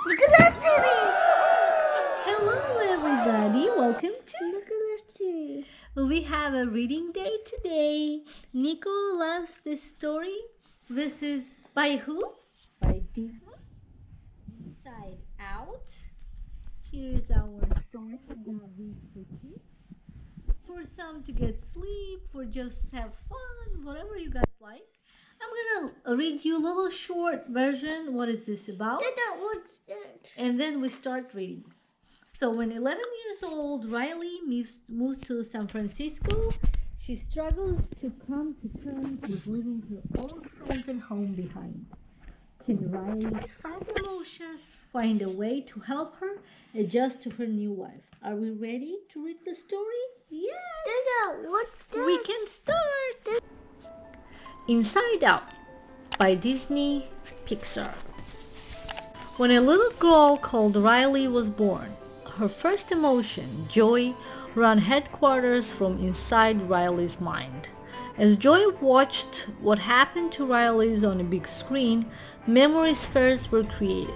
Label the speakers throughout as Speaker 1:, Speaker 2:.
Speaker 1: Nikolas
Speaker 2: Hello, everybody. Welcome to.
Speaker 1: Nikolas.
Speaker 2: We have a reading day today. Nico loves this story. This is by who? By Disney. Inside Out. Here is our story. I'm gonna read for kids. For some to get sleep, for just have fun, whatever you guys like. I'm gonna read you a little short version. What is this about?
Speaker 1: Dada, what's that?
Speaker 2: And then we start reading. So when 11 years old, Riley moves to San Francisco. She struggles to come to terms with leaving her old friends and home behind. Can Riley's five emotions find a way to help her adjust to her new life? Are we ready to read the story? Yes!
Speaker 1: Dada, what's that?
Speaker 2: We can start! Inside Out by Disney Pixar. When a little girl called Riley was born, her first emotion, joy, ran headquarters from inside Riley's mind. As Joy watched what happened to Riley's on a big screen, memory spheres were created.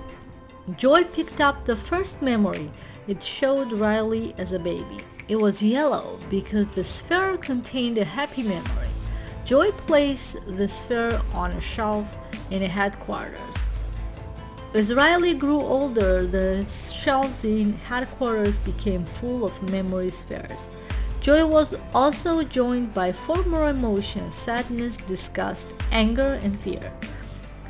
Speaker 2: Joy picked up the first memory. It showed Riley as a baby. It was yellow because the sphere contained a happy memory. Joy placed the sphere on a shelf in a headquarters. As Riley grew older, the shelves in headquarters became full of memory spheres. Joy was also joined by four more emotions: sadness, disgust, anger, and fear.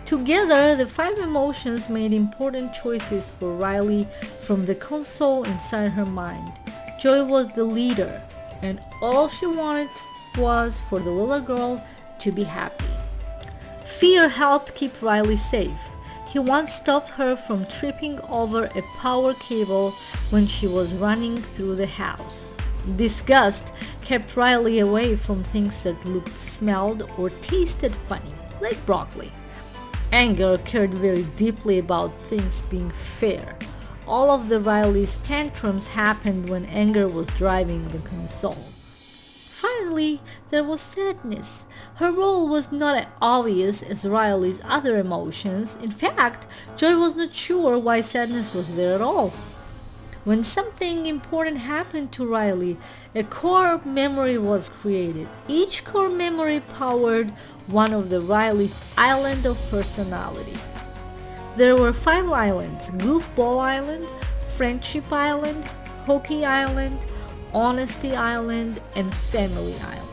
Speaker 2: Together, the five emotions made important choices for Riley from the console inside her mind. Joy was the leader, and all she wanted was for the little girl to be happy. Fear helped keep Riley safe. He once stopped her from tripping over a power cable when she was running through the house. Disgust kept Riley away from things that looked, smelled, or tasted funny, like broccoli. Anger cared very deeply about things being fair. All of the Riley's tantrums happened when anger was driving the console. Finally, there was sadness. Her role was not as obvious as Riley's other emotions. In fact, Joy was not sure why sadness was there at all. When something important happened to Riley, a core memory was created. Each core memory powered one of the Riley's island of personality. There were five islands: Goofball Island, Friendship Island, Hockey Island, Honesty Island, and Family Island.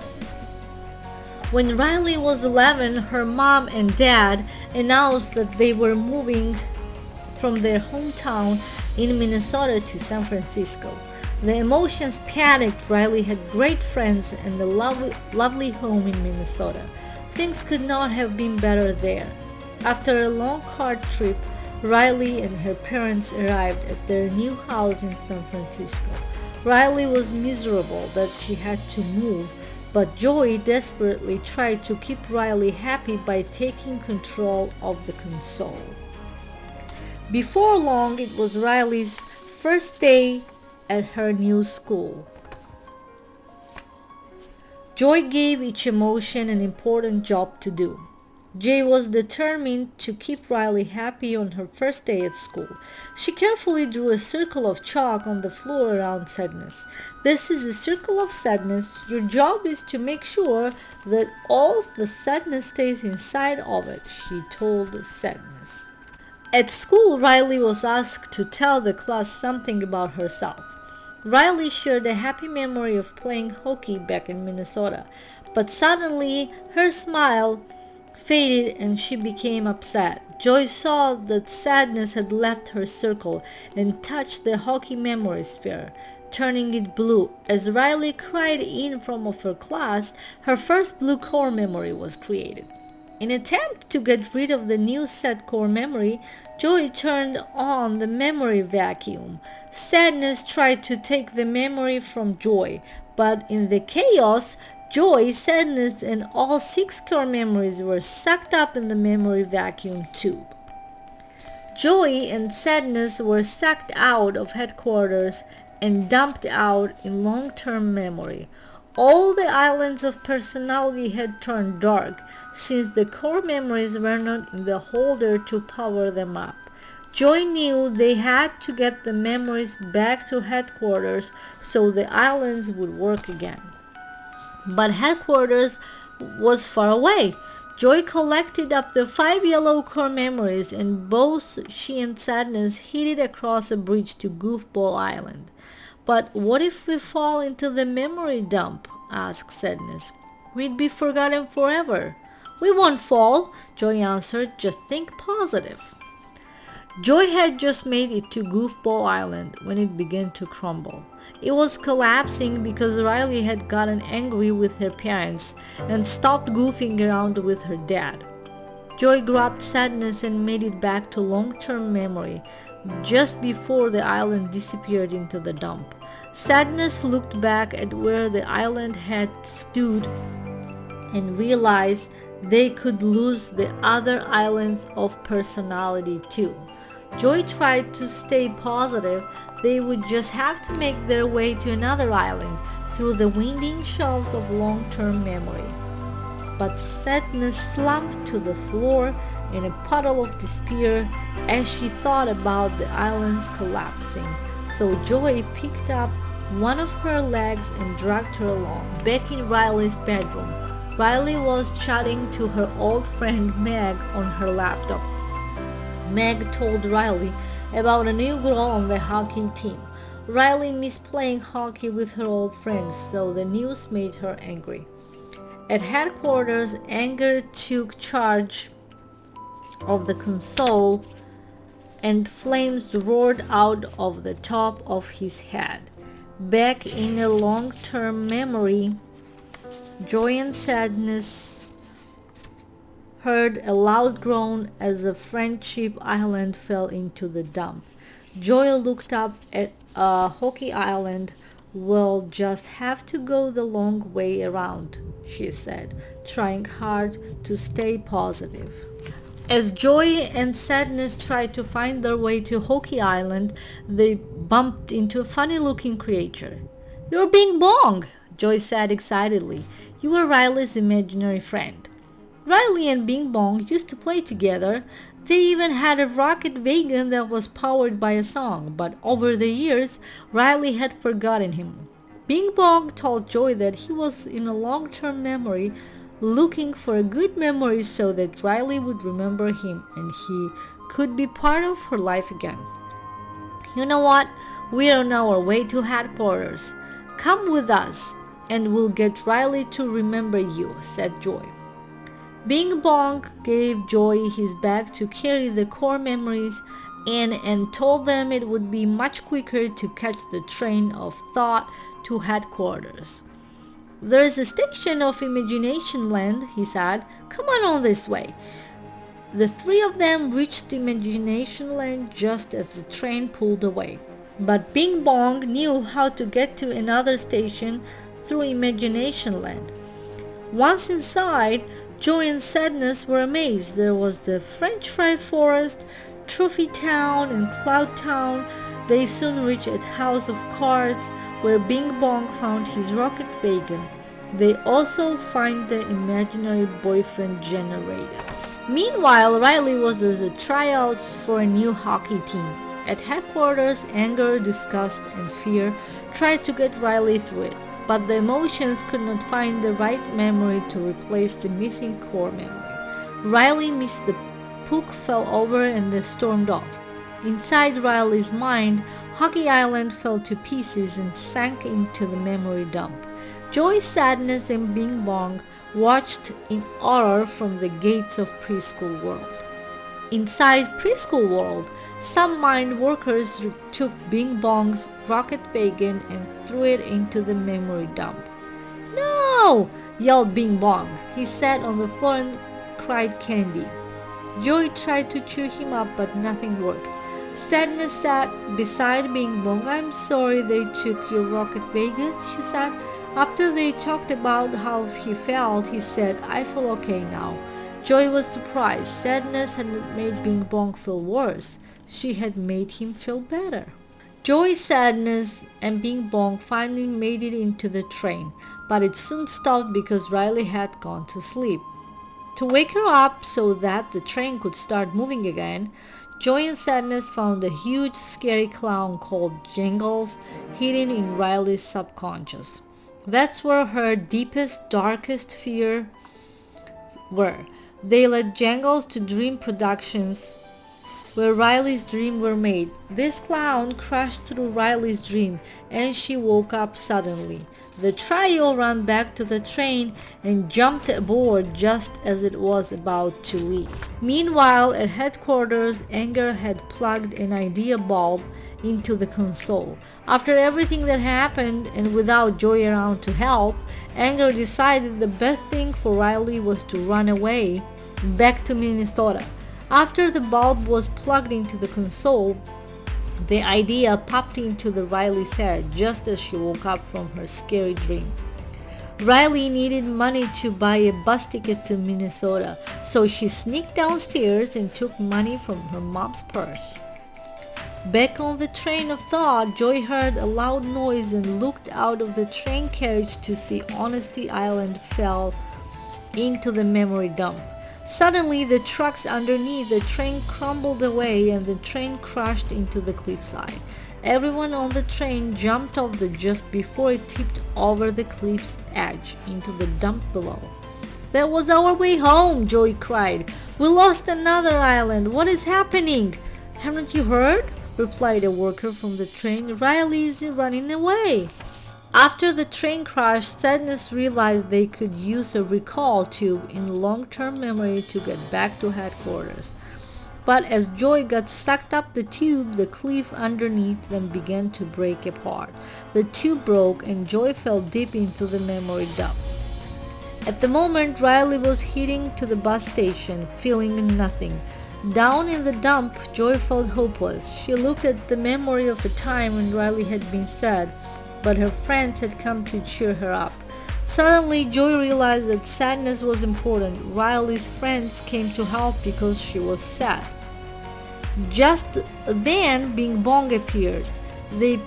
Speaker 2: When Riley was 11, her mom and dad announced that they were moving from their hometown in Minnesota to San Francisco. The emotions panicked. Riley had great friends and a lovely home in Minnesota. Things could not have been better there. After a long car trip, Riley and her parents arrived at their new house in San Francisco. Riley was miserable that she had to move, but Joy desperately tried to keep Riley happy by taking control of the console. Before long, it was Riley's first day at her new school. Joy gave each emotion an important job to do. Jay was determined to keep Riley happy on her first day at school. She carefully drew a circle of chalk on the floor around sadness. This is a circle of sadness. Your job is to make sure that all the sadness stays inside of it, she told sadness. At school, Riley was asked to tell the class something about herself. Riley shared a happy memory of playing hockey back in Minnesota, but suddenly her smile faded and she became upset. Joy saw that sadness had left her circle and touched the hockey memory sphere, turning it blue. As Riley cried in front of her class, her first blue core memory was created. In an attempt to get rid of the new sad core memory, Joy turned on the memory vacuum. Sadness tried to take the memory from Joy, but in the chaos, Joy, sadness, and all six core memories were sucked up in the memory vacuum tube. Joy and sadness were sucked out of headquarters and dumped out in long-term memory. All the islands of personality had turned dark, since the core memories were not in the holder to power them up. Joy knew they had to get the memories back to headquarters so the islands would work again. But headquarters was far away. Joy collected up the 5 yellow core memories, and both she and Sadness headed across a bridge to Goofball Island. "But what if we fall into the memory dump?" asked Sadness. "We'd be forgotten forever." "We won't fall," Joy answered. "Just think positive." Joy had just made it to Goofball Island when it began to crumble. It was collapsing because Riley had gotten angry with her parents and stopped goofing around with her dad. Joy grabbed Sadness and made it back to long-term memory just before the island disappeared into the dump. Sadness looked back at where the island had stood and realized they could lose the other islands of personality too. Joy tried to stay positive. They would just have to make their way to another island through the winding shelves of long-term memory. But Sadness slumped to the floor in a puddle of despair as she thought about the islands collapsing. So Joy picked up one of her legs and dragged her along. Back in Riley's bedroom, Riley was chatting to her old friend Meg on her laptop. Meg told Riley about a new girl on the hockey team. Riley missed playing hockey with her old friends, so the news made her angry. At headquarters, anger took charge of the console and flames roared out of the top of his head. Back in a long-term memory, Joy and Sadness heard a loud groan as the Friendship Island fell into the dump. Joy looked up at Hockey Island. "We'll just have to go the long way around," she said, trying hard to stay positive. As Joy and Sadness tried to find their way to Hockey Island, they bumped into a funny-looking creature. "You're Bing Bong," Joy said excitedly. "You are Riley's imaginary friend." Riley and Bing Bong used to play together. They even had a rocket wagon that was powered by a song, but over the years, Riley had forgotten him. Bing Bong told Joy that he was in a long-term memory looking for a good memory so that Riley would remember him and he could be part of her life again. "You know what? We're on our way to headquarters. Come with us and we'll get Riley to remember you," said Joy. Bing Bong gave Joy his bag to carry the core memories in and told them it would be much quicker to catch the train of thought to headquarters. "There's a station of Imagination Land," he said. "Come on this way." The three of them reached Imagination Land just as the train pulled away. But Bing Bong knew how to get to another station through Imagination Land. Once inside, Joy and Sadness were amazed. There was the French Fry Forest, Trophy Town, and Cloud Town. They soon reached a house of cards where Bing Bong found his rocket wagon. They also find the imaginary boyfriend generator. Meanwhile, Riley was at the tryouts for a new hockey team. At headquarters, anger, disgust, and fear tried to get Riley through it. But the emotions could not find the right memory to replace the missing core memory. Riley missed the puck, fell over, and they stormed off. Inside Riley's mind, Hockey Island fell to pieces and sank into the memory dump. Joy, Sadness, and Bing Bong watched in horror from the gates of Preschool World. Inside Preschool World, some mind workers took Bing Bong's rocket wagon and threw it into the memory dump. "No!" yelled Bing Bong. He sat on the floor and cried candy. Joy tried to cheer him up, but nothing worked. Sadness sat beside Bing Bong. "I'm sorry they took your rocket wagon," she said. After they talked about how he felt, he said, "I feel okay now." Joy was surprised. Sadness had not made Bing Bong feel worse. She had made him feel better. Joy, Sadness, and Bing Bong finally made it into the train, but it soon stopped because Riley had gone to sleep. To wake her up so that the train could start moving again, Joy and Sadness found a huge, scary clown called Jingles hidden in Riley's subconscious. That's where her deepest, darkest fear were. They led Jangles to Dream Productions, where Riley's dreams were made. This clown crashed through Riley's dream, and she woke up suddenly. The trio ran back to the train and jumped aboard just as it was about to leave. Meanwhile, at headquarters, Anger had plugged an idea bulb into the console. After everything that happened, and without Joy around to help, Anger decided the best thing for Riley was to run away back to Minnesota. After the bulb was plugged into the console, the idea popped into Riley's head just as she woke up from her scary dream. Riley needed money to buy a bus ticket to Minnesota, so she sneaked downstairs and took money from her mom's purse. Back on the train of thought, Joy heard a loud noise and looked out of the train carriage to see Honesty Island fell into the memory dump. Suddenly, the trucks underneath the train crumbled away and the train crashed into the cliffside. Everyone on the train jumped off just before it tipped over the cliff's edge into the dump below. "That was our way home," Joy cried. "We lost another island. What is happening?" "Haven't you heard?" replied a worker from the train. "Riley is running away." After the train crash, Sadness realized they could use a recall tube in long-term memory to get back to headquarters. But as Joy got sucked up the tube, the cliff underneath them began to break apart. The tube broke and Joy fell deep into the memory dump. At the moment, Riley was heading to the bus station, feeling nothing. Down in the dump, Joy felt hopeless. She looked at the memory of a time when Riley had been sad, but her friends had come to cheer her up. Suddenly, Joy realized that sadness was important. Riley's friends came to help because she was sad. Just then, Bing Bong appeared. The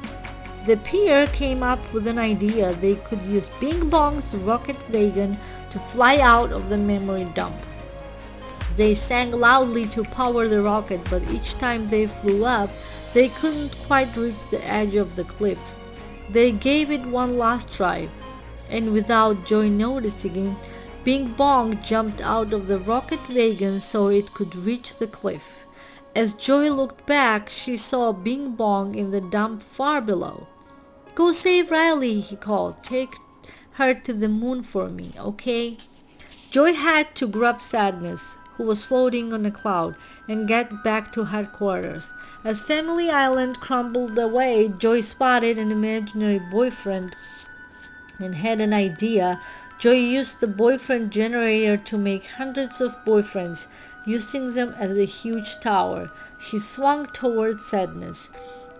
Speaker 2: pair came up with an idea. They could use Bing Bong's rocket wagon to fly out of the memory dump. They sang loudly to power the rocket, but each time they flew up, they couldn't quite reach the edge of the cliff. They gave it one last try, and without Joy noticing it, Bing Bong jumped out of the rocket wagon so it could reach the cliff. As Joy looked back, she saw Bing Bong in the dump far below. "Go save Riley," he called. "Take her to the moon for me, okay?" Joy had to grab Sadness, who was floating on a cloud, and get back to headquarters. As Family Island crumbled away, Joy spotted an imaginary boyfriend and had an idea. Joy used the boyfriend generator to make hundreds of boyfriends, using them as a huge tower. She swung toward Sadness.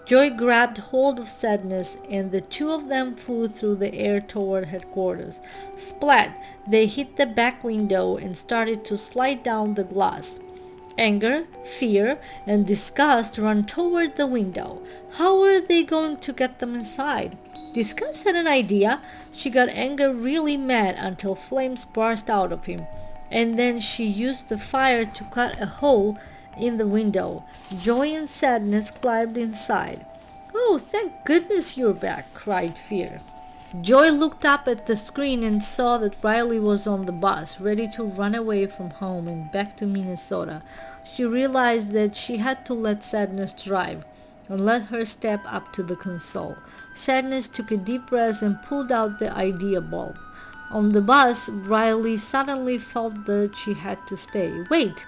Speaker 2: Joy grabbed hold of Sadness, and the two of them flew through the air toward headquarters. Splat! They hit the back window and started to slide down the glass. Anger, fear, and disgust ran toward the window. How were they going to get them inside? Disgust had an idea. She got Anger really mad until flames burst out of him, and then she used the fire to cut a hole in the window. Joy and Sadness climbed inside. "Oh, thank goodness you're back," cried Fear. Joy looked up at the screen and saw that Riley was on the bus, ready to run away from home and back to Minnesota. She realized that she had to let Sadness drive and let her step up to the console. Sadness took a deep breath and pulled out the idea bulb. On the bus, Riley suddenly felt that she had to stay. "Wait,"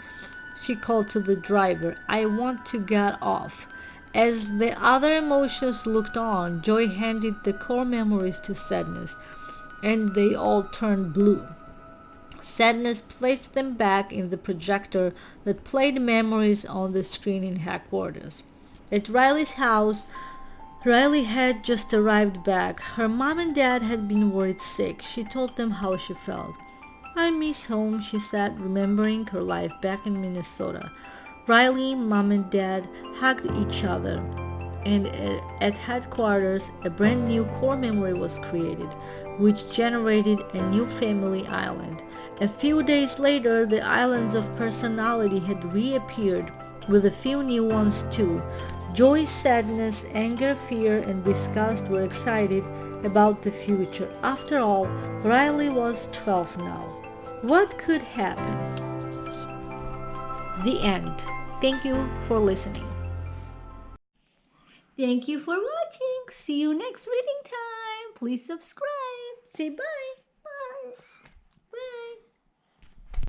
Speaker 2: she called to the driver. "I want to get off." As the other emotions looked on, Joy handed the core memories to Sadness, and they all turned blue. Sadness placed them back in the projector that played memories on the screen in headquarters. At Riley's house, Riley had just arrived back. Her mom and dad had been worried sick. She told them how she felt. "I miss home," she said, remembering her life back in Minnesota. Riley, Mom, and Dad hugged each other, and at headquarters, a brand new core memory was created, which generated a new family island. A few days later, the islands of personality had reappeared with a few new ones too. Joy, sadness, anger, fear, and disgust were excited about the future. After all, Riley was 12 now. What could happen? The end. Thank you for listening. Thank you for watching. See you next reading time. Please subscribe. Say bye.